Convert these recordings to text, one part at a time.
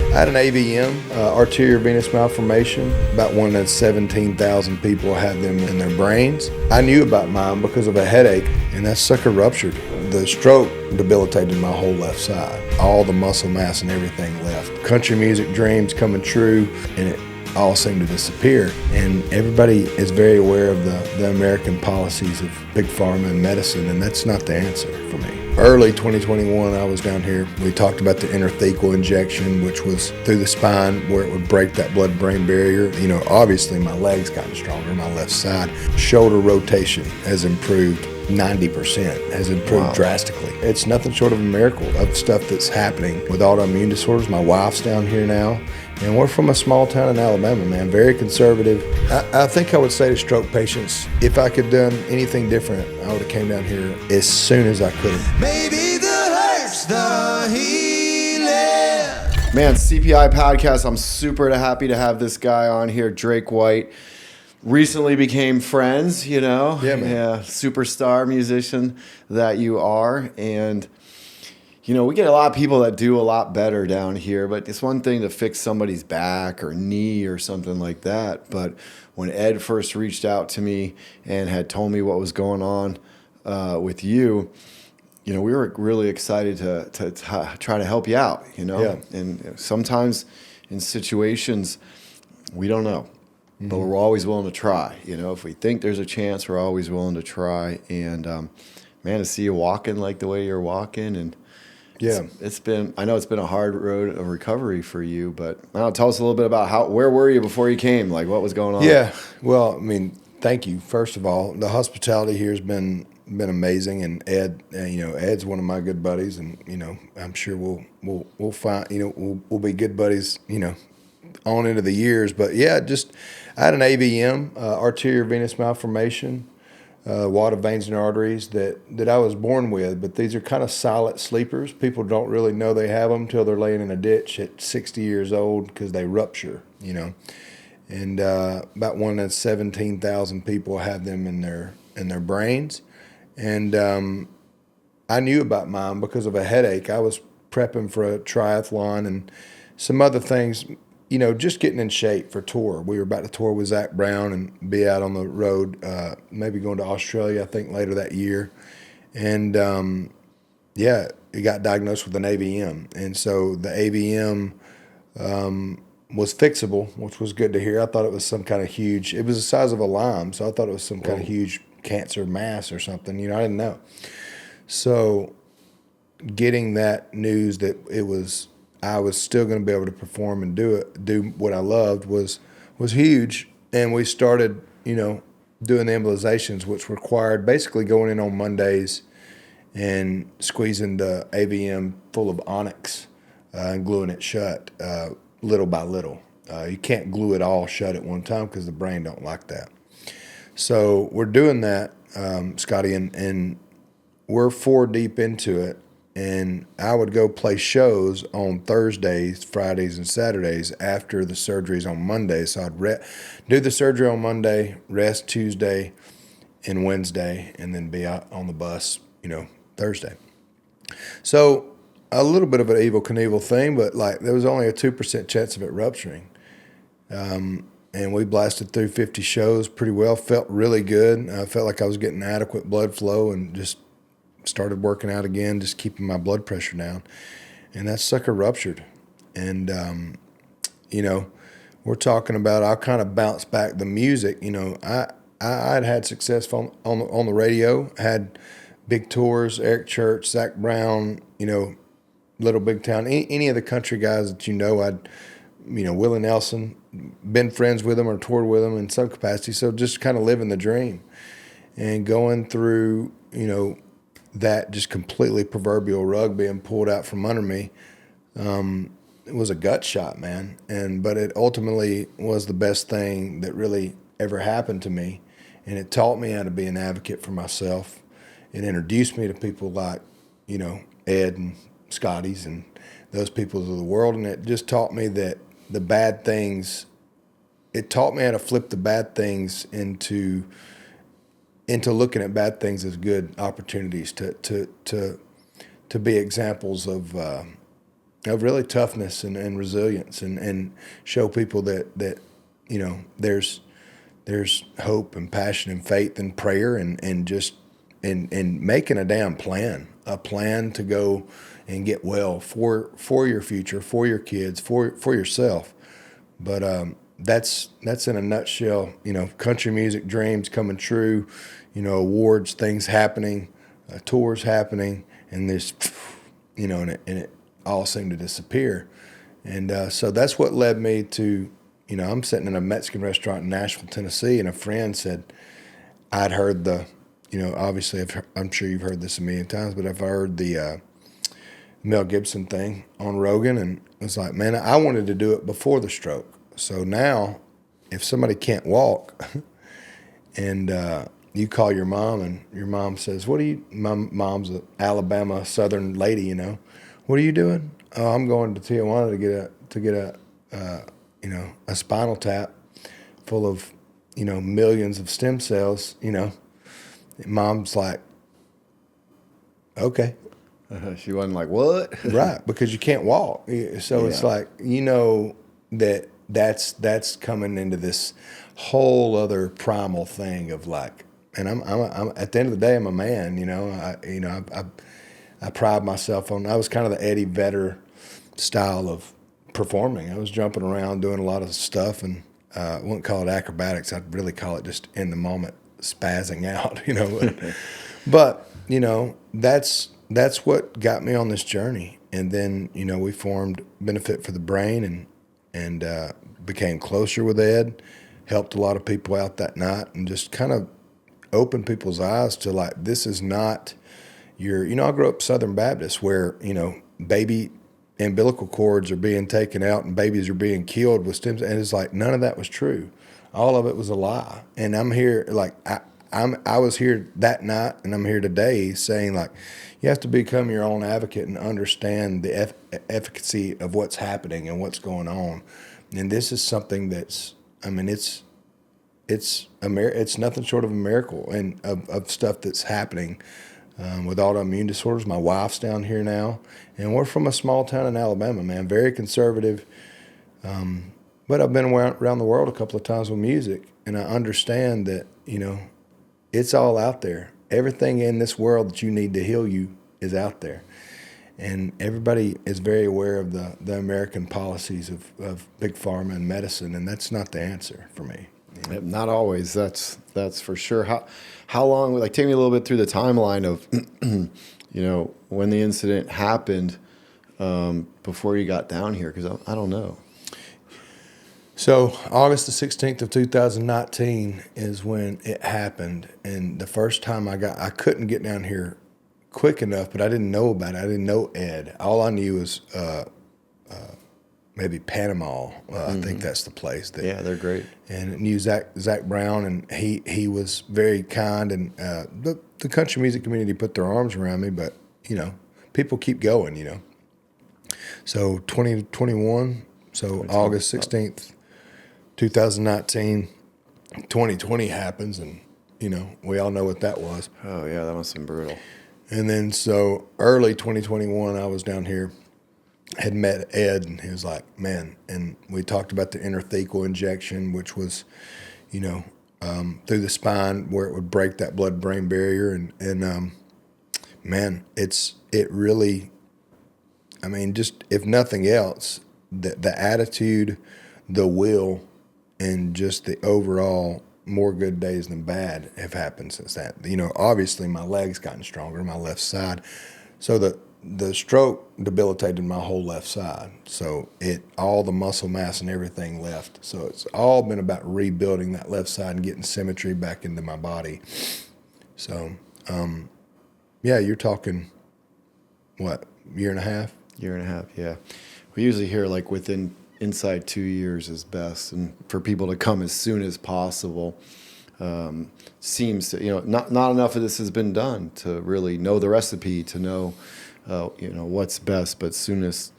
I had an AVM, Arteriovenous Malformation. About 1 in 17,000 people have them in their brains. I knew about mine because of a headache, and that sucker ruptured. The stroke debilitated my whole left side. All the muscle mass and everything left. Country music dreams coming true, and it all seemed to disappear. And everybody is very aware of the American policies of big pharma and medicine, and that's not the answer for me. Early 2021, I was down here. We talked about the intrathecal injection, which was through the spine where it would break that blood-brain barrier. You know, obviously my leg's gotten stronger, my left side. Shoulder rotation has improved 90%, has improved drastically. It's nothing short of a miracle of stuff that's happening with autoimmune disorders. My wife's down here now, and we're from a small town in Alabama, man, very conservative. I think I would say to stroke patients, if I could have done anything different, I would have came down here as soon as I could have. Maybe the hurt's the healing. Man, CPI podcast, I'm super happy to have this guy on here, Drake White. Recently became friends, you know? Yeah, man. Yeah, superstar musician that you are. And, you know, we get a lot of people that do a lot better down here, but it's one thing to fix somebody's back or knee or something like that. But when Ed first reached out to me and had told me what was going on with you, you know, we were really excited to try to help you out, you know? Yeah. And sometimes in situations, we don't know. But we're always willing to try. You know, if we think there's a chance, we're always willing to try. And man, to see you walking like the way you're walking, and Yeah. I know it's been a hard road of recovery for you. But tell us a little bit about where were you before you came? Like, what was going on? Yeah, well, I mean, thank you. First of all, the hospitality here has been amazing, and Ed, Ed's one of my good buddies, and you know, I'm sure we'll find, we'll be good buddies, on into the years. But yeah, I had an AVM, arteriovenous malformation, wad of veins and arteries that I was born with. But these are kind of silent sleepers. People don't really know they have them till they're laying in a ditch at 60 years old because they rupture, And about 1 in 17,000 people have them in their brains. And I knew about mine because of a headache. I was prepping for a triathlon and some other things, just getting in shape for tour. We were about to tour with Zach Brown and be out on the road, maybe going to Australia, I think, later that year. And, he got diagnosed with an AVM. And so the AVM was fixable, which was good to hear. I thought it was some kind of huge, it was the size of a lime, so I thought it was some kind of huge cancer mass or something. I didn't know. So getting that news that I was still going to be able to perform and do what I loved was huge. And we started, doing the embolizations, which required basically going in on Mondays and squeezing the AVM full of onyx and gluing it shut little by little. You can't glue it all shut at one time because the brain don't like that. So we're doing that, Scotty, and we're 4 deep into it. And I would go play shows on Thursdays, Fridays, and Saturdays after the surgeries on Monday. So I'd do the surgery on Monday, rest Tuesday and Wednesday, and then be out on the bus, Thursday. So a little bit of an Evel Knievel thing, but like there was only a 2% chance of it rupturing. And we blasted through 50 shows pretty well. Felt really good. I felt like I was getting adequate blood flow and just started working out again, just keeping my blood pressure down. And that sucker ruptured. And, we're talking about, I'll kind of bounce back the music. I'd had success on the radio, had big tours, Eric Church, Zach Brown, Little Big Town, any of the country guys that I'd, Willie Nelson, been friends with them or toured with them in some capacity. So just kind of living the dream and going through, that just completely proverbial rug being pulled out from under me. It was a gut shot, man. But it ultimately was the best thing that really ever happened to me. And it taught me how to be an advocate for myself. It introduced me to people like, Ed and Scotty's and those people of the world. And it just taught me that the bad things, it taught me how to flip the bad things into looking at bad things as good opportunities to be examples of really toughness and resilience, and show people that there's hope and passion and faith and prayer and just and making a damn plan, a plan to go and get well for your future, for your kids, for yourself. But that's in a nutshell. Country music dreams coming true. Awards, things happening, tours happening, and this, and it all seemed to disappear. And so that's what led me to, I'm sitting in a Mexican restaurant in Nashville, Tennessee, and a friend said, I'd heard obviously I'm sure you've heard this a million times, but I've heard the Mel Gibson thing on Rogan, and it was like, man, I wanted to do it before the stroke. So now, if somebody can't walk, and you call your mom, and your mom says, my mom's an Alabama Southern lady, what are you doing? Oh, I'm going to Tijuana to get a spinal tap full of, millions of stem cells, Mom's like, okay. She wasn't like, what? Right, because you can't walk. So it's like, that's coming into this whole other primal thing of like, and I'm at the end of the day, I'm a man, I pride myself on, I was kind of the Eddie Vedder style of performing. I was jumping around doing a lot of stuff, and I wouldn't call it acrobatics. I'd really call it just in the moment spazzing out, but that's what got me on this journey. And then, we formed Benefit for the Brain and became closer with Ed, helped a lot of people out that night, and just kind of opened people's eyes to like, this is not I grew up Southern Baptist where, baby umbilical cords are being taken out and babies are being killed with stem cells. And it's like, none of that was true. All of it was a lie. And I'm here, like, I was here that night, and I'm here today saying, like, you have to become your own advocate and understand the efficacy of what's happening and what's going on. And this is something that's, it's nothing short of a miracle, and of stuff that's happening with autoimmune disorders. My wife's down here now, and we're from a small town in Alabama, man, very conservative. But I've been around the world a couple of times with music, and I understand that, it's all out there. Everything in this world that you need to heal you is out there. And everybody is very aware of the American policies of big pharma and medicine, and that's not the answer for me. Not always. That's for sure. How long? Like, take me a little bit through the timeline of, when the incident happened before you got down here, because I don't know. So August the 16th of 2019 is when it happened, and the first time I couldn't get down here quick enough, but I didn't know about it. I didn't know Ed. All I knew was maybe Panama. I think that's the place. Yeah, they're great. And knew Zach Brown, and he was very kind, and the country music community put their arms around me, but, people keep going, So 2021, so August 16th, 2019, 2020 happens, and, we all know what that was. Oh, yeah, that must have been brutal. And then so early 2021, I was down here, had met Ed, and he was like, man, and we talked about the intrathecal injection, which was, through the spine where it would break that blood-brain barrier. And man, it really, just if nothing else, the attitude, the will, and just the overall more good days than bad have happened since that. Obviously my leg's gotten stronger, my left side. So the stroke debilitated my whole left side. So all the muscle mass and everything left. So it's all been about rebuilding that left side and getting symmetry back into my body. So, you're talking, what, year and a half? Year and a half, yeah. We usually hear like inside 2 years is best, and for people to come as soon as possible. Seems to, not enough of this has been done to really know the recipe, to know, what's best, but soon as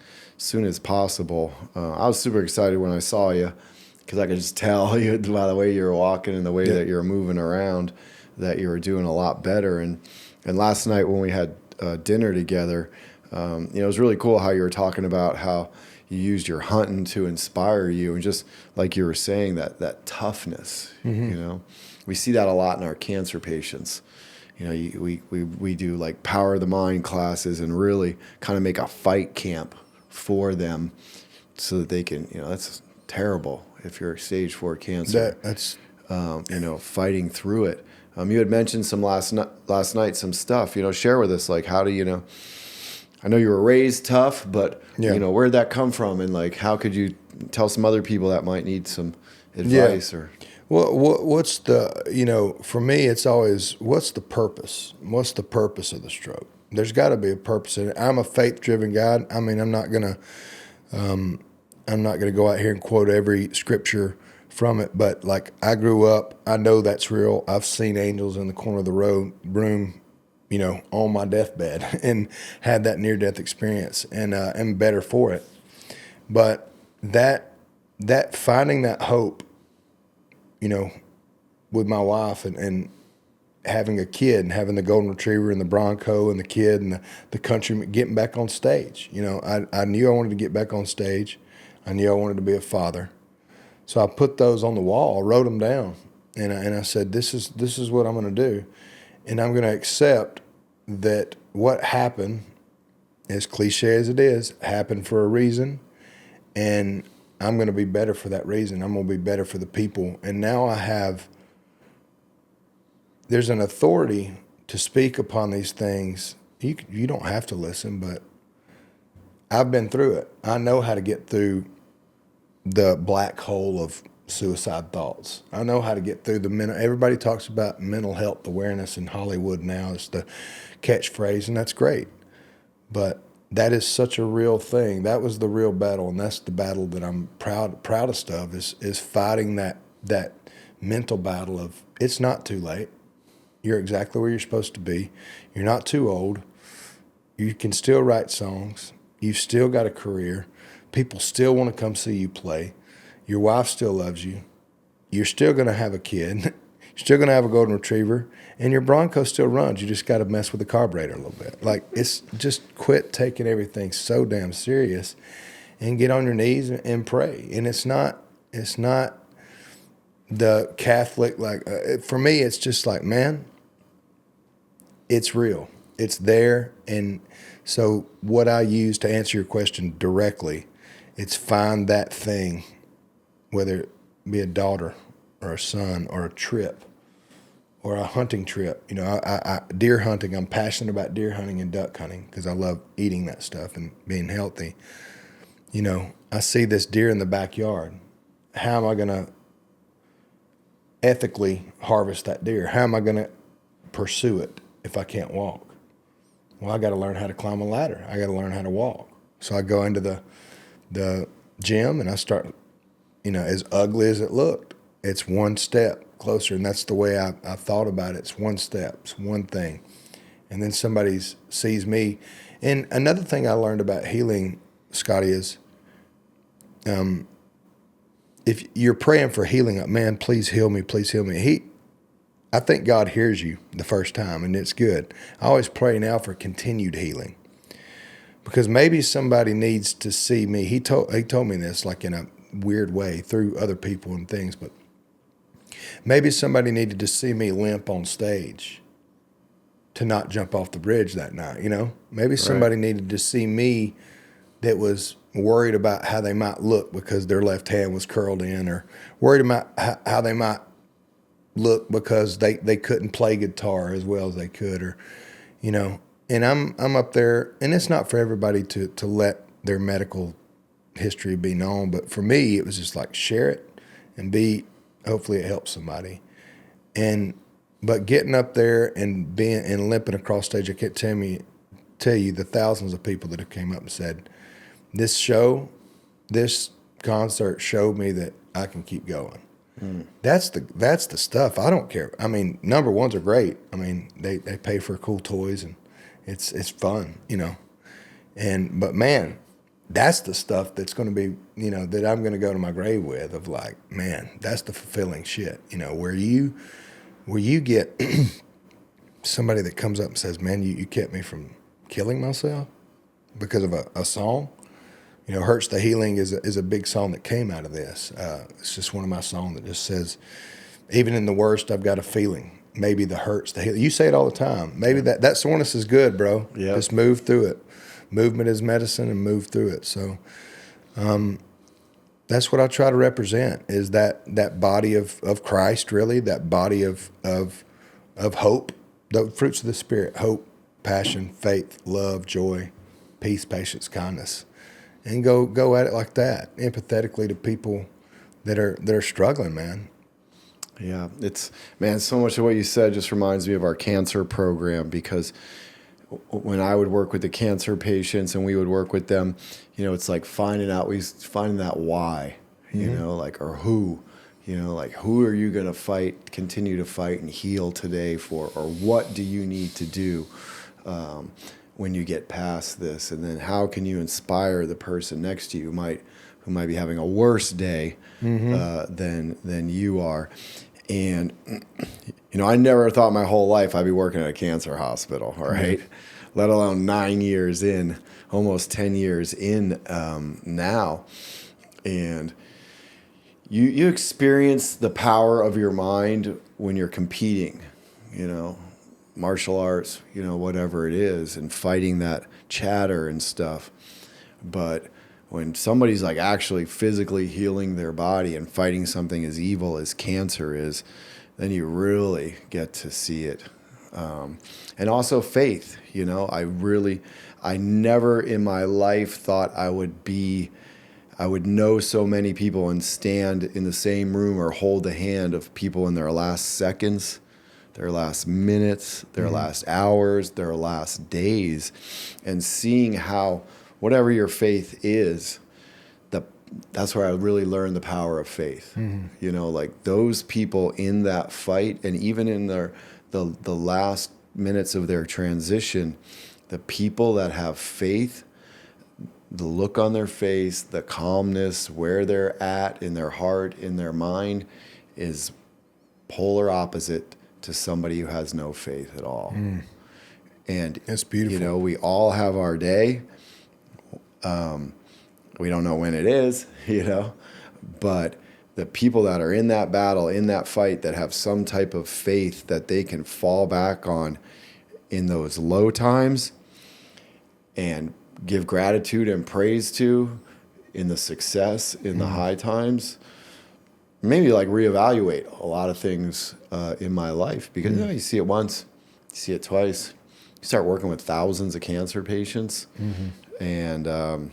possible. I was super excited when I saw you, because I could just tell you by the way you were walking and the way that you were moving around that you were doing a lot better. And last night when we had dinner together, It was really cool how you were talking about how you used your hunting to inspire you, and just like you were saying, that toughness. We see that a lot in our cancer patients. We do like power of the mind classes and really kind of make a fight camp for them so that they can, that's terrible if you're stage 4 cancer. That's Fighting through it. You had mentioned some last night, some stuff, share with us, like, how do I know you were raised tough, but where'd that come from? And like, how could you tell some other people that might need some advice or... Well, what's the, for me, it's always, what's the purpose? What's the purpose of the stroke? There's got to be a purpose in it. I'm a faith-driven guy. I mean, I'm not gonna go out here and quote every scripture from it, but like, I grew up, I know that's real. I've seen angels in the corner of the room, on my deathbed, and had that near-death experience, and am better for it. But that finding that hope, with my wife and having a kid and having the golden retriever and the Bronco and the kid and the country, getting back on stage. I knew I wanted to get back on stage. I knew I wanted to be a father. So I put those on the wall, wrote them down, and I said, this is what I'm going to do. And I'm going to accept that what happened, as cliche as it is, happened for a reason, and I'm going to be better for that reason. I'm going to be better for the people. And now there's an authority to speak upon these things. You don't have to listen, but I've been through it. I know how to get through the black hole of suicide thoughts. I know how to get through everybody talks about mental health awareness in Hollywood now. It's the catchphrase, and that's great. But that is such a real thing. That was the real battle, and that's the battle that I'm proudest of, is fighting that mental battle of, it's not too late. You're exactly where you're supposed to be. You're not too old. You can still write songs. You've still got a career. People still want to come see you play. Your wife still loves you. You're still going to have a kid. You're still going to have a golden retriever. And your Bronco still runs. You just got to mess with the carburetor a little bit. Like, it's just quit taking everything so damn serious and get on your knees and pray. And it's not the Catholic, for me, it's just like, man, it's real. It's there. And so what I use to answer your question directly, it's find that thing, whether it be a daughter or a son or a trip or a hunting trip. I deer hunting, I'm passionate about deer hunting and duck hunting because I love eating that stuff and being healthy. I see this deer in the backyard. How am I going to ethically harvest that deer? How am I going to pursue it if I can't walk? Well, I got to learn how to climb a ladder. I got to learn how to walk. So I go into the gym and I start, as ugly as it looked, it's one step closer. And that's the way I thought about it. It's one step, it's one thing. And then somebody sees me. And another thing I learned about healing, Scotty, is if you're praying for healing, man, please heal me, please heal me. I think God hears you the first time, and it's good. I always pray now for continued healing, because maybe somebody needs to see me. He told me this, like, in a weird way through other people and things, but maybe somebody needed to see me limp on stage to not jump off the bridge that night. Maybe somebody needed to see me that was worried about how they might look because their left hand was curled in, or worried about how they might look because they couldn't play guitar as well as they could, or and I'm up there, and it's not for everybody to let their medical history be known, but for me it was just like, share it and hopefully it helps somebody. But getting up there and being and limping across stage, I can't tell you the thousands of people that have came up and said, this concert showed me that I can keep going. That's the stuff. I don't care. I mean, number ones are great. I mean, they pay for cool toys and it's fun, but man, that's the stuff that's going to be, that I'm going to go to my grave with, of like, man, that's the fulfilling shit, where you get somebody that comes up and says, man, you kept me from killing myself. because of a song. You know, Hurts the Healing is a big song that came out of this. It's just one of my songs that just says, even in the worst, I've got a feeling. Maybe the hurts, the healing. You say it all the time. Maybe that soreness is good, bro. Yep. Just move through it. Movement is medicine, and move through it. So that's what I try to represent, is that body of Christ, really, that body of hope, the fruits of the Spirit: hope, passion, faith, love, joy, peace, patience, kindness. And go at it like that, empathetically to people that are struggling, man. Yeah, so much of what you said just reminds me of our cancer program, because when I would work with the cancer patients and we would work with them, you know, it's like finding that why, you know, like, or who, you know, like, who are you going to continue to fight and heal today for, or what do you need to do when you get past this? And then how can you inspire the person next to you who might be having a worse day than you are? And, you know, I never thought my whole life I'd be working at a cancer hospital, all right? Let alone 9 years in, almost 10 years in now. And you experience the power of your mind when you're competing, you know, martial arts, you know, whatever it is, and fighting that chatter and stuff. But when somebody's like actually physically healing their body and fighting something as evil as cancer is, then you really get to see it. And also faith, you know, I never in my life thought I would know so many people and stand in the same room or hold the hand of people in their last seconds, their last minutes, their last hours, their last days, and seeing how whatever your faith is, that's where I really learned the power of faith. You know, like those people in that fight, and even in the last minutes of their transition, the people that have faith, the look on their face, the calmness, where they're at in their heart, in their mind, is polar opposite to somebody who has no faith at all. And That's beautiful. You know, we all have our day. We don't know when it is, you know, but the people that are in that battle, in that fight, that have some type of faith that they can fall back on in those low times and give gratitude and praise to in the success, in the high times, maybe like reevaluate a lot of things in my life, because you know, you see it once, you see it twice, you start working with thousands of cancer patients, and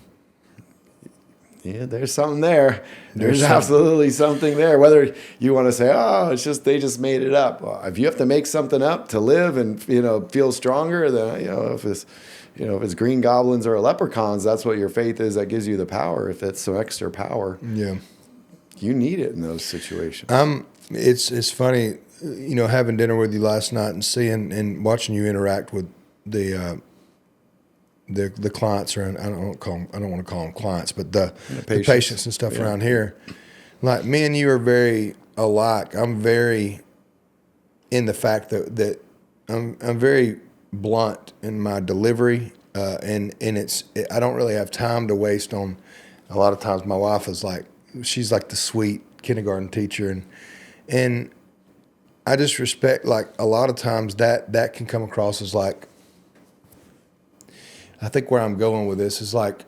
yeah, there's something there. There's absolutely something there. Whether you want to say, oh, it's just they just made it up. Well, if you have to make something up to live and, you know, feel stronger, then, you know, if it's green goblins or leprechauns, that's what your faith is that gives you the power. If it's some extra power, you need it in those situations. It's funny, you know, having dinner with you last night and seeing and watching you interact with the clients around. I don't want to call them clients, but the patients and stuff around here. Like, me and you are very alike. I'm very in the fact that I'm very blunt in my delivery, and I don't really have time to waste on. A lot of times, my wife is like, she's like the sweet kindergarten teacher, and I just respect, like, a lot of times that can come across as like. I think where I'm going with this is like,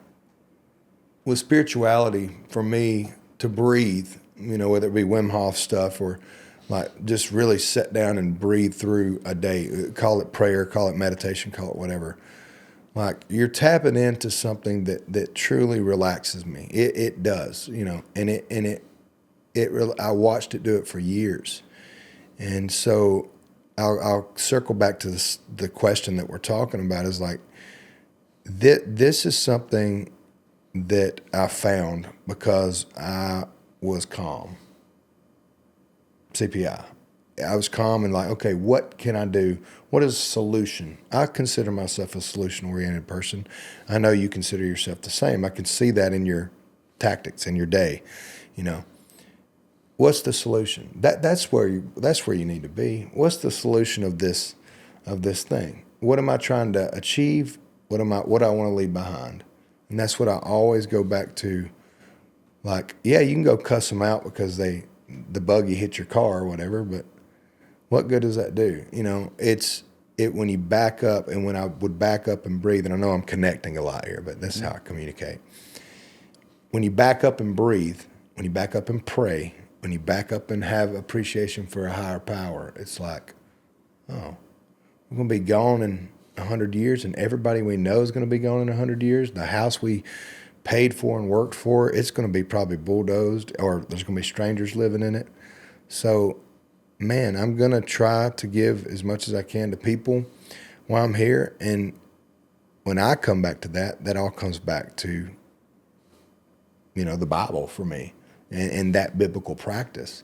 with spirituality, for me to breathe, you know, whether it be Wim Hof stuff or like just really sit down and breathe through a day, call it prayer, call it meditation, call it whatever. Like, you're tapping into something that truly relaxes me. It does, you know, and I watched it do it for years. And so I'll circle back to the question that we're talking about, is like, this is something that I found because I was calm. CPI. I was calm and like, okay, what can I do? What is a solution? I consider myself a solution-oriented person. I know you consider yourself the same. I can see that in your tactics, in your day. You know, what's the solution? That's where you need to be. What's the solution of this thing? What am I trying to achieve? What I want to leave behind? And that's what I always go back to. Like, yeah, you can go cuss them out because the buggy hit your car or whatever, but what good does that do? You know, when you back up, and when I would back up and breathe, and I know I'm connecting a lot here, but this is how I communicate. When you back up and breathe, when you back up and pray, when you back up and have appreciation for a higher power, it's like, oh, we're going to be gone in 100 years, and everybody we know is going to be gone in 100 years. The house we paid for and worked for, it's going to be probably bulldozed, or there's going to be strangers living in it. So, man, I'm going to try to give as much as I can to people while I'm here. And when I come back to that all comes back to, you know, the Bible for me and that biblical practice.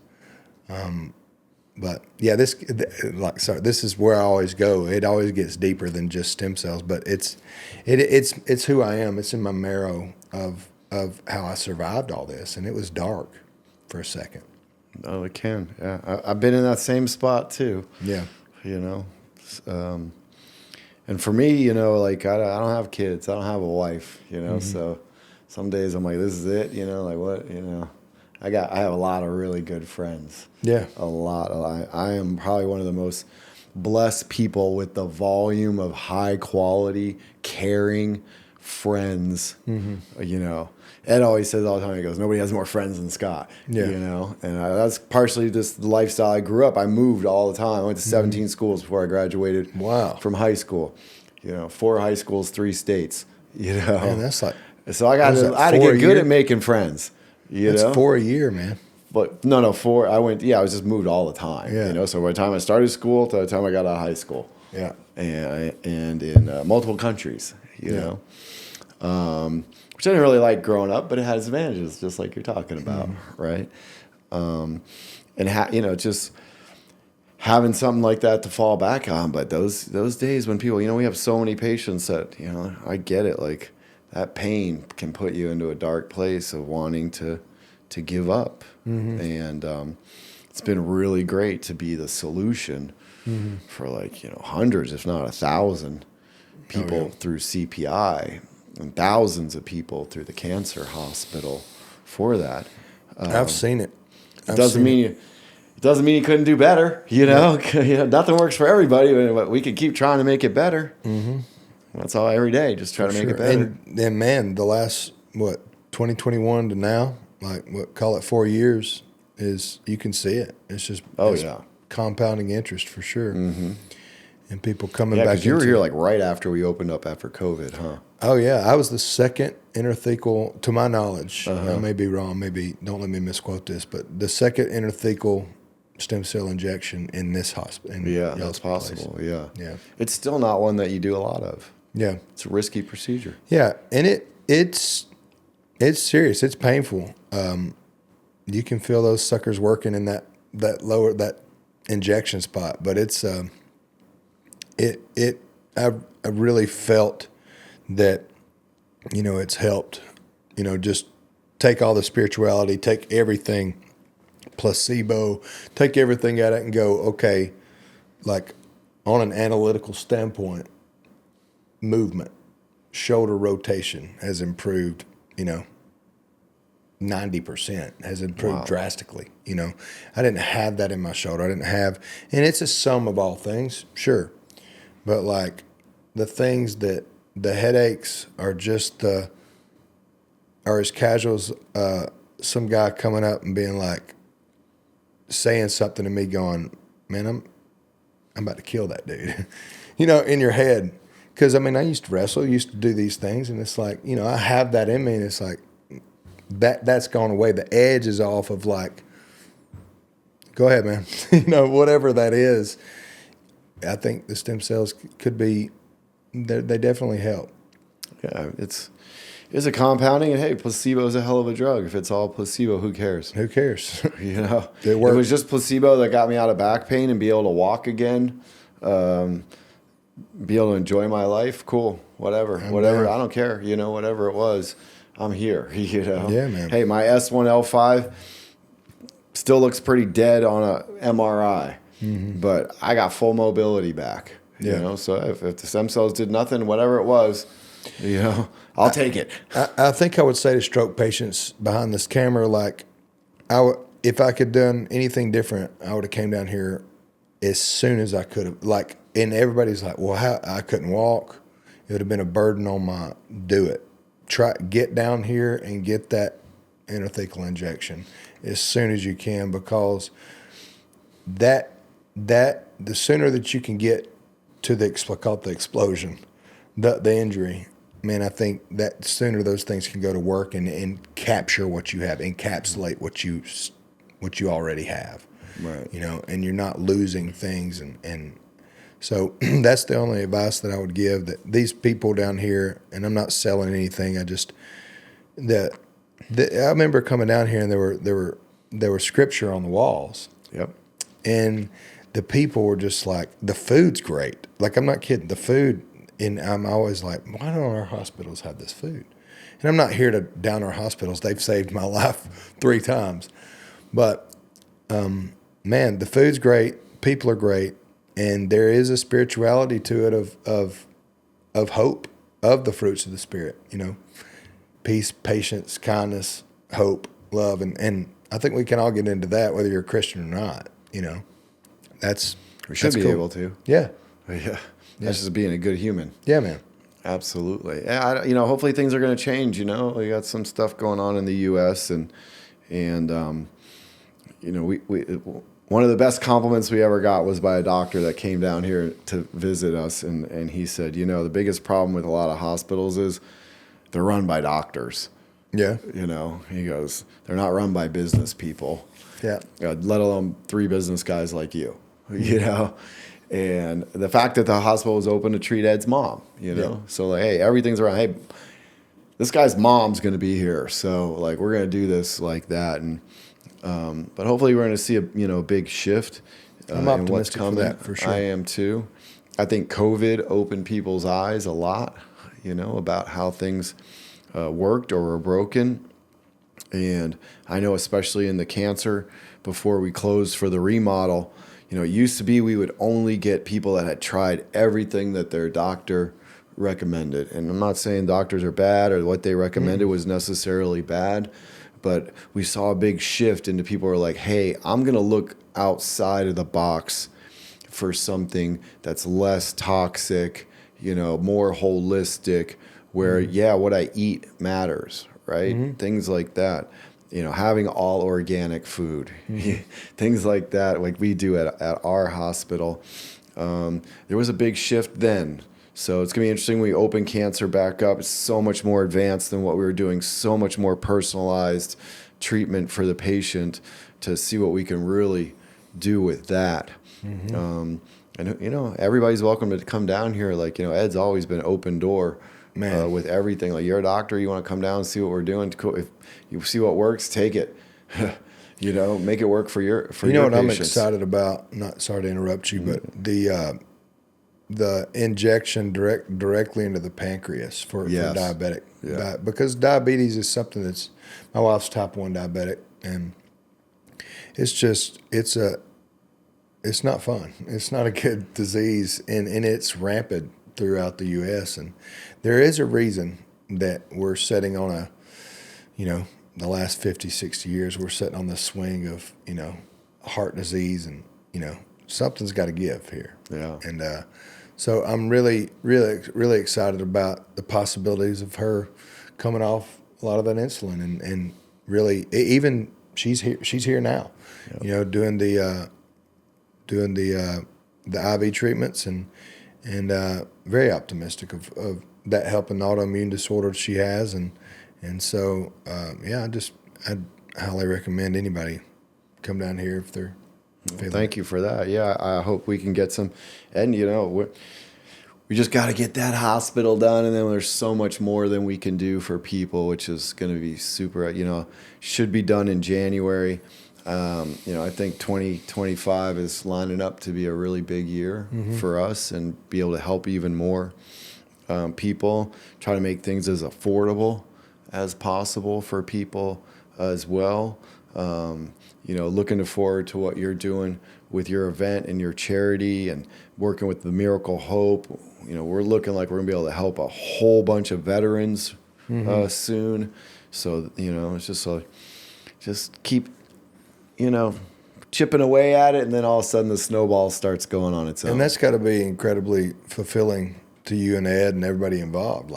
But yeah, this is where I always go. It always gets deeper than just stem cells, but it's who I am. It's in my marrow of how I survived all this, and it was dark for a second. Oh, it can. Yeah, I've been in that same spot too. Yeah, you know, and for me, you know, like I don't have kids, I don't have a wife, you know, so some days I'm like, this is it, you know, like what, you know. I have a lot of really good friends. Yeah. A lot. I am probably one of the most blessed people with the volume of high quality, caring friends. You know, Ed always says all the time, he goes, nobody has more friends than Scott. Yeah. You know, and that's partially just the lifestyle I grew up. I moved all the time. I went to 17 schools before I graduated from high school. You know, 4 high schools, 3 states. You know, man, that's like, so I had to get good at making friends. That's 4 a year, man. But no, 4. I was just moved all the time. Yeah. You know, so by the time I started school to the time I got out of high school. Yeah. And in multiple countries, you know, which I didn't really like growing up, but it has advantages, just like you're talking about, right? And you know, just having something like that to fall back on. But those days when people, you know, we have so many patients that, you know, I get it, like. That pain can put you into a dark place of wanting to give up. And it's been really great to be the solution for, like, you know, hundreds, if not 1,000 people through CPI and thousands of people through the cancer hospital for that. I've seen it. It doesn't mean you couldn't do better, you know? You know, nothing works for everybody, but we can keep trying to make it better. That's all every day, just try to make it better. And man, the last, 2021 to now, like call it 4 years, is you can see it. It's just compounding interest for sure. And people coming back. Because you were here like right after we opened up after COVID, huh? Oh yeah, I was the second intrathecal, to my knowledge. I may be wrong. Maybe don't let me misquote this, but the second intrathecal stem cell injection in this hospital. Yeah, that's possible. Place. Yeah. It's still not one that you do a lot of. Yeah. It's a risky procedure. Yeah, and it's serious. It's painful. You can feel those suckers working in that injection spot, but it's I really felt that, you know, it's helped, you know, just take all the spirituality, take everything placebo, take everything at it and go, okay, like on an analytical standpoint, movement, shoulder rotation has improved, you know, 90% has improved drastically. You know, I didn't have that in my shoulder. I didn't have, and it's a sum of all things, sure. But like the things that the headaches are just are as casual as some guy coming up and being like, saying something to me going, man, I'm about to kill that dude, you know, in your head. Because, I mean, I used to wrestle, used to do these things, and it's like, you know, I have that in me, and it's like, that's gone away. The edge is off of like, go ahead, man. You know, whatever that is. I think the stem cells could be, they definitely help. Yeah, it's a compounding, and hey, placebo is a hell of a drug. If it's all placebo, who cares? Who cares? You know, It works. It was just placebo that got me out of back pain and be able to walk again. Be able to enjoy my life, cool, whatever, I don't care, you know, whatever it was, I'm here, you know. Yeah, man. Hey, my S1L5 still looks pretty dead on a MRI, but I got full mobility back, You Yeah. know, so if the stem cells did nothing, whatever it was, you know, I'll take it. I think I would say to stroke patients behind this camera, like, if I could done anything different, I would have came down here as soon as I could have. Like, and everybody's like, well, how I couldn't walk. It would have been a burden on my. Do it. Get down here and get that intrathecal injection as soon as you can, because the sooner that you can get to called the explosion, the injury, man, I think that sooner those things can go to work and capture what you have, encapsulate what you already have. Right. You know, and you're not losing things. And so that's the only advice that I would give, that these people down here, and I'm not selling anything. I just, I remember coming down here and there were scripture on the walls. Yep. And the people were just like, the food's great. Like, I'm not kidding. The food, and I'm always like, why don't our hospitals have this food? And I'm not here to down our hospitals. They've saved my life 3 times. But, man, the food's great. People are great. And there is a spirituality to it of hope, of the fruits of the Spirit, you know, peace, patience, kindness, hope, love. And I think we can all get into that, whether you're a Christian or not, you know. We should be cool. able to. Yeah. Yeah. That's just being a good human. Yeah, man. Absolutely. Yeah, you know, hopefully things are going to change. You know, we got some stuff going on in the U.S. and you know, we one of the best compliments we ever got was by a doctor that came down here to visit us, and he said, you know, the biggest problem with a lot of hospitals is they're run by doctors. Yeah. You know, he goes, they're not run by business people. Yeah. Let alone 3 business guys like you. You know. And the fact that the hospital was open to treat Ed's mom, you know, Yeah. so like, hey, everything's around. Hey, this guy's mom's going to be here, so like we're going to do this like that, and but hopefully we're going to see a big shift. I'm in what's optimistic for coming. that, for sure. I am too. I think COVID opened people's eyes a lot, you know, about how things worked or were broken, and I know especially in the cancer, before we closed for the remodel. You know, it used to be we would only get people that had tried everything that their doctor recommended. And I'm not saying doctors are bad or what they recommended was necessarily bad, but we saw a big shift into people who are like, hey, I'm going to look outside of the box for something that's less toxic, you know, more holistic, where, yeah, what I eat matters, right? Things like that. You know, having all organic food, things like that, like we do at our hospital. There was a big shift then. So it's going to be interesting when we open cancer back up. It's so much more advanced than what we were doing, so much more personalized treatment for the patient, to see what we can really do with that. And, you know, everybody's welcome to come down here. Like, you know, Ed's always been open door. Man. With everything. Like, you're a doctor, you want to come down and see what we're doing. Cool. If you see what works, take it. You know, make it work for your You know your what I'm patients. excited about? Not sorry to interrupt you, but the injection directly into the pancreas for Yes. diabetic. Yeah. Because diabetes is something that's, my wife's type 1 diabetic, and it's not fun. It's not a good disease, and it's rampant throughout the U.S. And there is a reason that we're sitting on a, you know, the last 50, 60 years, we're sitting on the swing of, you know, heart disease, and, you know, something's got to give here. Yeah. And so I'm really, really, really excited about the possibilities of her coming off a lot of that insulin, and really, even she's here now, Yep. you know, doing the IV treatments, and very optimistic of that helping the autoimmune disorder she has, and so yeah, I'd highly recommend anybody come down here if they're feeling Thank you for that. Yeah, I hope we can get some, and you know, we just got to get that hospital done, and then there's so much more than we can do for people, which is going to be super. You know, should be done in January. You know, I think 2025 is lining up to be a really big year for us, and be able to help even more people. Try to make things as affordable as possible for people. as well. Looking forward to what you're doing with your event and your charity and working with the Miracle Hope. We're looking like we're gonna be able to help a whole bunch of veterans soon. So, it's just keep, chipping away at it, and then all of a sudden the snowball starts going on its own. And that's got to be incredibly fulfilling to you and Ed and everybody involved.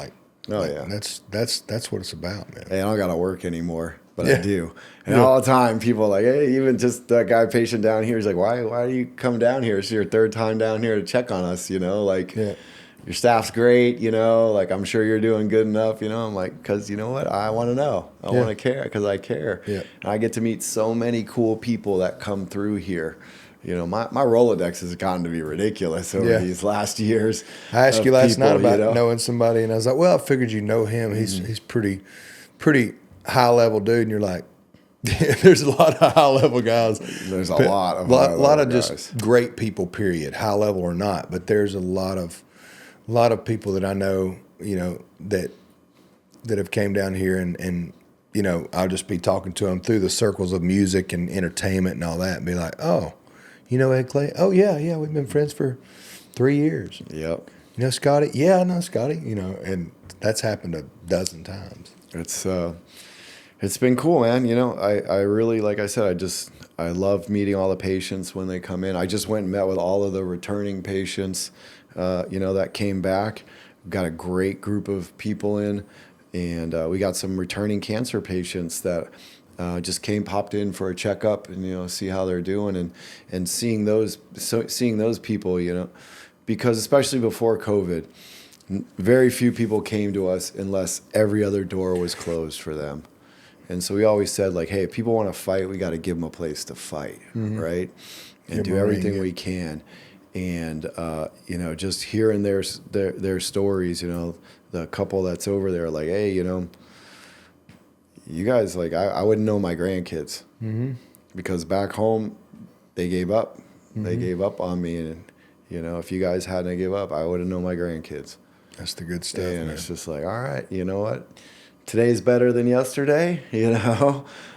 Yeah. That's what it's about, man. Hey, I don't got to work anymore, but Yeah. I do. And all the time, people are like, hey, even just that guy patient down here, he's like, why do you come down here? It's your third time down here to check on us, Your staff's great, I'm sure you're doing good enough, I'm like, because you know what? I want to know. I want to care because I care. Yeah. And I get to meet so many cool people that come through here. My Rolodex has gotten to be ridiculous over these last years. I asked you last night about knowing knowing somebody, and I was like, well, I figured you know him. He's pretty high level dude, and you're like, there's a lot of high level guys. There's a lot of just guys. great people, period, high level or not. But there's a lot of people that I know, that have came down here, and I'll just be talking to them through the circles of music and entertainment and all that, and be like, oh, Ed Clay? Oh yeah, we've been friends for 3 years. Yep. Scotty? Yeah, I know Scotty. And that's happened a dozen times. It's been cool, man. I really, like I said, I love meeting all the patients when they come in. I just went and met with all of the returning patients, that came back. We've got a great group of people in, and we got some returning cancer patients that just popped in for a checkup and see how they're doing, and seeing those people, because especially before COVID, very few people came to us unless every other door was closed for them. And so we always said, like, hey, if people want to fight, we got to give them a place to fight, right? And do everything we can. And just hearing their stories, the couple that's over there, like, hey, you guys, like, I wouldn't know my grandkids because back home they gave up. They gave up on me, and if you guys hadn't give up, I wouldn't know my grandkids. That's the good stuff. And man. it's just like, all right, you know what? Today's better than yesterday.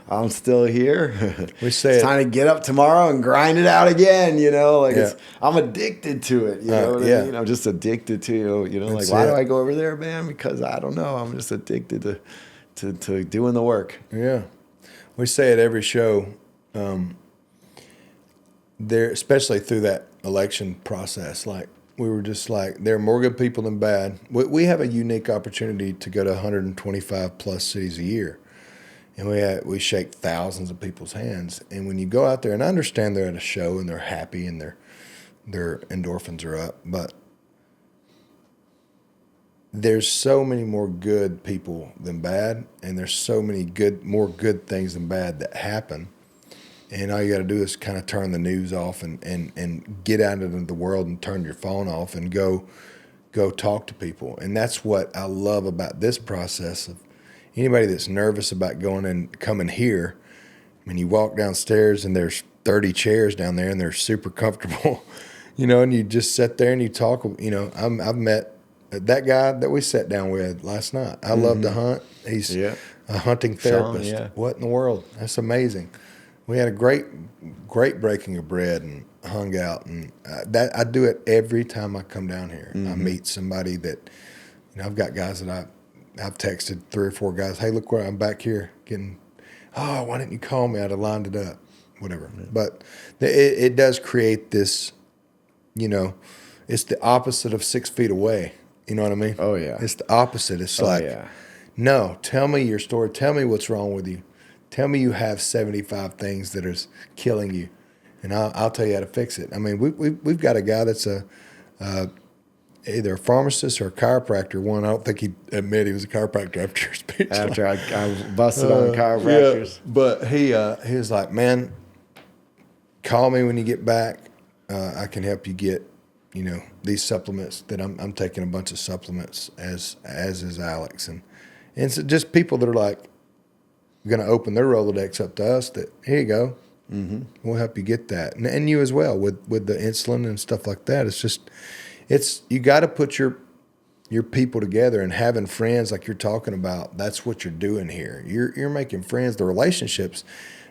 I'm still here. We say it's time to get up tomorrow and grind it out again. I'm addicted to it. You know what I mean? I'm just addicted to why do I go over there, man? Because I don't know. I'm just addicted to doing the work. Yeah, we say at every show, there, especially through that election process, like. We were just like, there are more good people than bad. We have a unique opportunity to go to 125 plus cities a year. And we shake thousands of people's hands. And when you go out there, and I understand they're at a show and they're happy and their endorphins are up, but there's so many more good people than bad, and there's so many more good things than bad that happen. And all you got to do is kind of turn the news off and get out into the world and turn your phone off and go talk to people. And that's what I love about this process. Of anybody that's nervous about going and coming here, I mean, you walk downstairs and there's 30 chairs down there and they're super comfortable, and you just sit there and you talk. I've met that guy that we sat down with last night. I love to hunt. He's a hunting therapist. Sean, yeah. What in the world? That's amazing. We had a great breaking of bread and hung out, and I do it every time I come down here. I meet somebody that, I've got guys that I've texted 3 or 4 guys. Hey, look where I'm back here getting. Oh, why didn't you call me? I'd have lined it up, whatever. But it does create this, it's the opposite of 6 feet away. You know what I mean? Oh yeah. It's the opposite. It's no, tell me your story. Tell me what's wrong with you. Tell me you have 75 things that are killing you, and I'll tell you how to fix it. I mean, we've got a guy that's either a pharmacist or a chiropractor. One, I don't think he'd admit he was a chiropractor after your speech. After I busted on chiropractors. Yeah, but he was like, man, call me when you get back. I can help you get, these supplements that I'm taking a bunch of supplements as is Alex. And it's just people that are like, going to open their Rolodex up to us that, here you go. We'll help you get that. And you as well with the insulin and stuff like that. It's just, you got to put your people together and having friends like you're talking about. That's what you're doing here. You're making friends. The relationships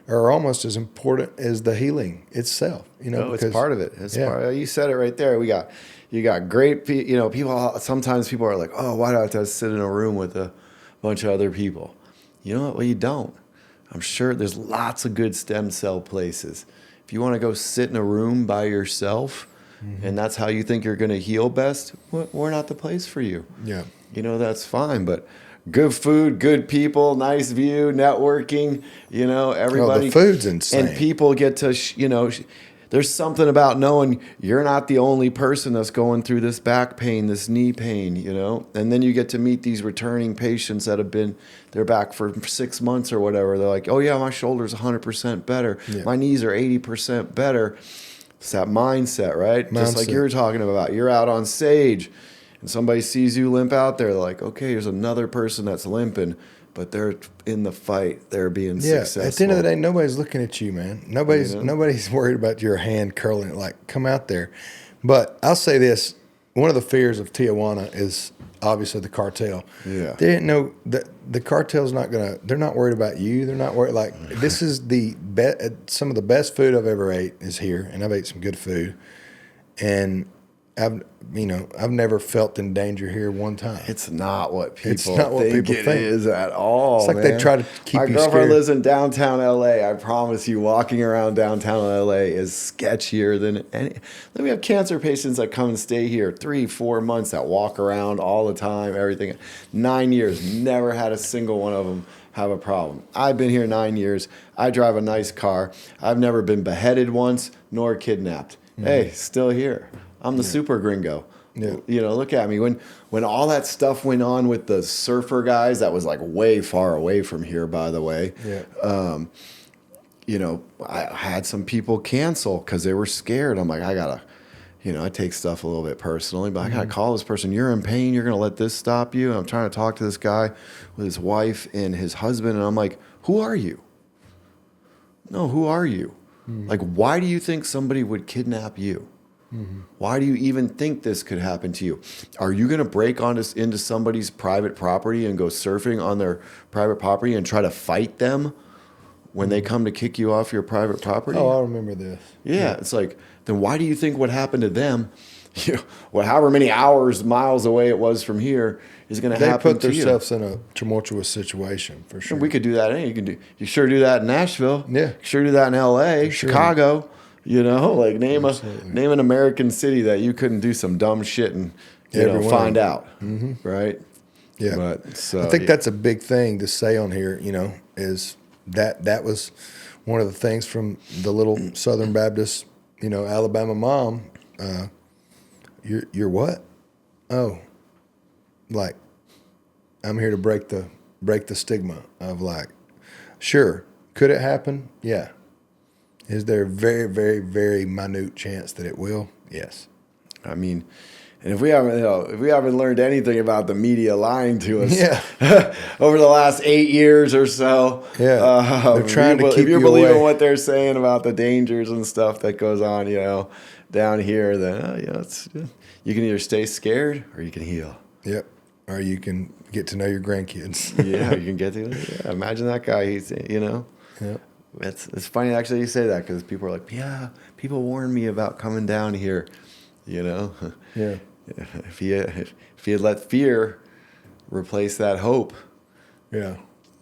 are almost as important as the healing itself. No, it's part of it. It's Yeah. part. You said it right there. You got great. People. Sometimes people are like, oh, why do I have to sit in a room with a bunch of other people? You know what? Well, you don't. I'm sure there's lots of good stem cell places. If you want to go sit in a room by yourself, and that's how you think you're going to heal best, we're not the place for you. Yeah. That's fine. But good food, good people, nice view, networking, everybody. the food's insane. And people get to, there's something about knowing you're not the only person that's going through this back pain, this knee pain, And then you get to meet these returning patients that have they're back for 6 months or whatever. They're like, oh yeah, my shoulder's 100% better. Yeah. My knees are 80% better. It's that mindset, right? Just like you were talking about. You're out on stage and somebody sees you limp out there. They're like, okay, here's another person that's limping, but they're in the fight. They're being successful. At the end of the day, nobody's looking at you, man. Nobody's worried about your hand curling. Like, come out there. But I'll say this. One of the fears of Tijuana is obviously the cartel. Yeah. They didn't know that the cartel's they're not worried about you. They're not worried. Like, this is some of the best food I've ever ate is here, and I've ate some good food. And I've never felt in danger here one time. It's not what people think it is at all. It's like they try to keep My you girlfriend scared. lives in downtown LA. I promise you, walking around downtown LA is sketchier than any. Then we have cancer patients that come and stay here 3-4 months that walk around all the time, everything. 9 years, never had a single one of them have a problem. I've been here 9 years. I drive a nice car. I've never been beheaded once nor kidnapped. Hey, still here. I'm the super gringo. Yeah. Look at me. When all that stuff went on with the surfer guys, that was like way far away from here, by the way. Yeah. I had some people cancel because they were scared. I'm like, I gotta, I take stuff a little bit personally, but I gotta call this person. You're in pain. You're gonna let this stop you? And I'm trying to talk to this guy with his wife and his husband, and I'm like, who are you? No, who are you? Like, why do you think somebody would kidnap you? Why do you even think this could happen to you? Are you going to break into somebody's private property and go surfing on their private property and try to fight them when they come to kick you off your private property? Oh, I remember this. Yeah, it's like, then why do you think what happened to them, however many miles away it was from here, is going to happen to you? They put themselves in a tumultuous situation, for sure. And we could do that. You sure do that in Nashville. Yeah. You sure do that in LA, Sure. Chicago. Like name an American city that you couldn't do some dumb shit and find out, right? Yeah, but I think that's a big thing to say on here. Is that was one of the things from the little Southern Baptist, Alabama mom. You're what? Oh, like I'm here to break the stigma of like, sure, could it happen? Yeah. Is there a very, very, very minute chance that it will? Yes. I mean, and if we haven't learned anything about the media lying to us over the last 8 years or so, they're trying to keep if you're you believing away. what they're saying about the dangers and stuff that goes on, down here, then you can either stay scared or you can heal. Yep. Or you can get to know your grandkids. Yeah, you can get to. Yeah, imagine that guy. He's Yep. It's funny actually you say that because people are like, yeah, people warned me about coming down here, Yeah. If he had let fear replace that hope, Yeah.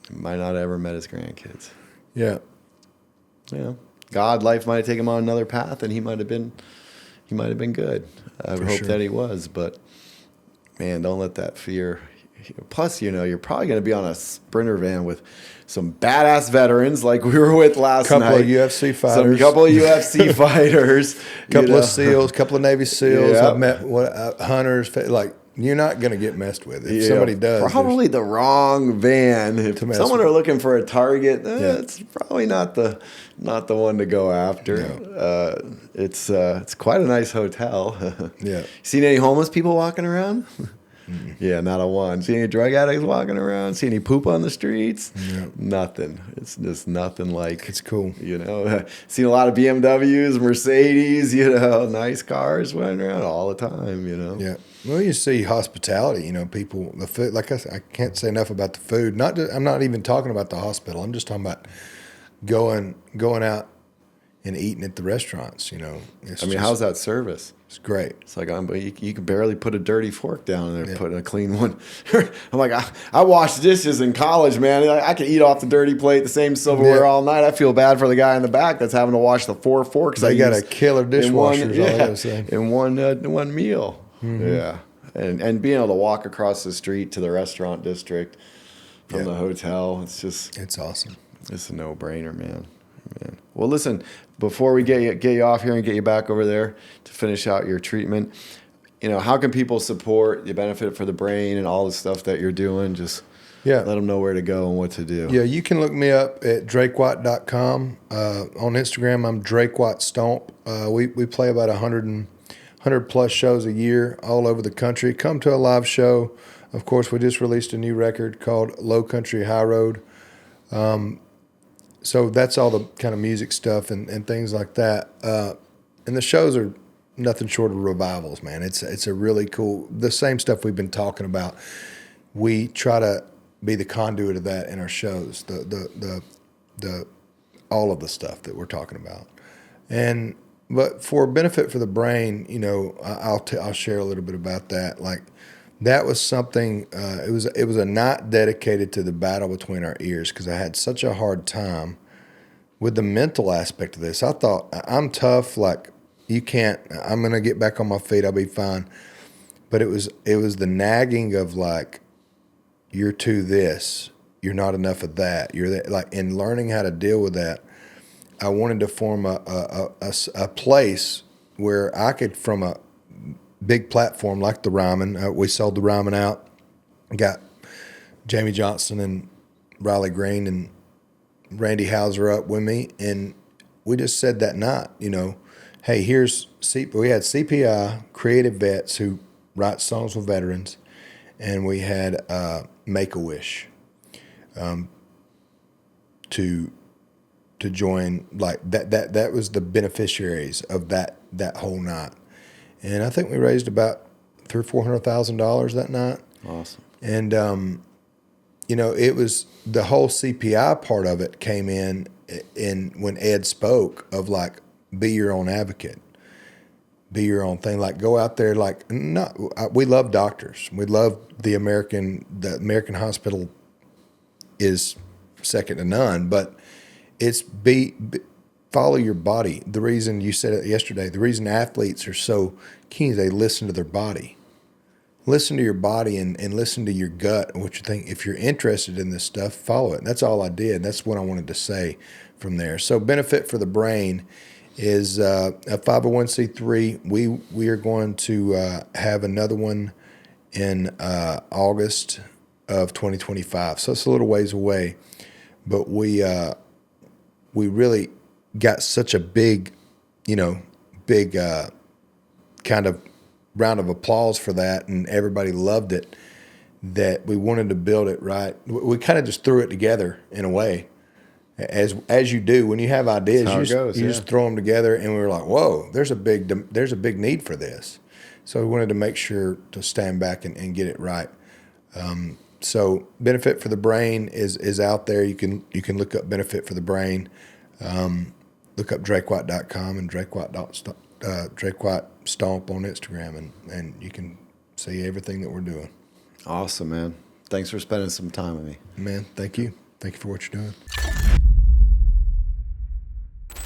he might not have ever met his grandkids. Yeah. Life might have taken him on another path, and he might have been good. I would hope that he was, but man, don't let that fear. Plus, you're probably going to be on a Sprinter van with some badass veterans like we were with last night. Couple of UFC fighters. Couple of UFC fighters. Couple of SEALs, couple of Navy SEALs. Yep. I've met hunters. Like, you're not going to get messed with. If somebody does. Probably the wrong van. If mess someone with. are looking for a target, it's probably not the one to go after. No. It's quite a nice hotel. Yeah. Seen any homeless people walking around? Yeah, not a one. See any drug addicts walking around? See any poop on the streets? Yep. Nothing. It's just nothing like. It's cool. Seen a lot of BMWs, Mercedes, nice cars running around all the time, Yeah. Well, you see hospitality, people, the food, like I said, I can't say enough about the food. I'm not even talking about the hospital. I'm just talking about going out and eating at the restaurants, how's that service? It's great. It's like you can barely put a dirty fork down there, putting a clean one. I'm like, I washed dishes in college, man. I can eat off the dirty plate, the same silverware all night. I feel bad for the guy in the back that's having to wash the 4 forks. They got a killer dishwasher. In one meal. Mm-hmm. Yeah, and being able to walk across the street to the restaurant district from the hotel, it's awesome. It's a no-brainer, man. Well, listen, before we get you off here and get you back over there to finish out your treatment, how can people support the benefit for the brain and all the stuff that you're doing? Just let them know where to go and what to do. Yeah, you can look me up at drakewhite.com. On Instagram, I'm drakewhitestomp. We play about 100 plus shows a year all over the country. Come to a live show. Of course, we just released a new record called Low Country High Road. So that's all the kind of music stuff and things like that. And the shows are nothing short of revivals, man. It's a really cool, the same stuff we've been talking about. We try to be the conduit of that in our shows, the all of the stuff that we're talking about. But for benefit for the brain, I'll share a little bit about that. Like, that was something. It was a night dedicated to the battle between our ears, because I had such a hard time with the mental aspect of this. I thought, I'm tough. Like, you can't. I'm gonna get back on my feet. I'll be fine. But it was the nagging of, like, you're too this. You're not enough of that. You're that. Like, in learning how to deal with that, I wanted to form a place where I could, from a big platform like the Ryman. We sold the Ryman out. Got Jamie Johnson and Riley Green and Randy Hauser up with me, and we just said that night, hey, we had CPI, creative vets who write songs with veterans, and we had Make-A-Wish to join, like that was the beneficiaries of that whole night. And I think we raised about $300,000-$400,000 that night. Awesome. And it was the whole CPI part of it came in when Ed spoke of, like, be your own advocate, be your own thing. Like, go out there. Like, we love doctors. We love the American hospital is second to none. But it's follow your body. The reason, you said it yesterday, the reason athletes are so keen is they listen to their body. Listen to your body and listen to your gut and what you think. If you're interested in this stuff, follow it. And that's all I did. That's what I wanted to say from there. So Benefit for the Brain is a 501c3. We are going to have another one in August of 2025. So it's a little ways away. But we really got such a big kind of round of applause for that, and everybody loved it, that we wanted to build it right. We kind of just threw it together in a way, as you do when you have ideas. You just throw them together, and we were like, whoa, there's a big need for this. So we wanted to make sure to stand back and get it right. So Benefit for the Brain is out there. You can look up Benefit for the Brain. Look up drakewhite.com and drakewhite Stomp on Instagram, and you can see everything that we're doing. Awesome, man. Thanks for spending some time with me. Man, thank you. Thank you for what you're doing.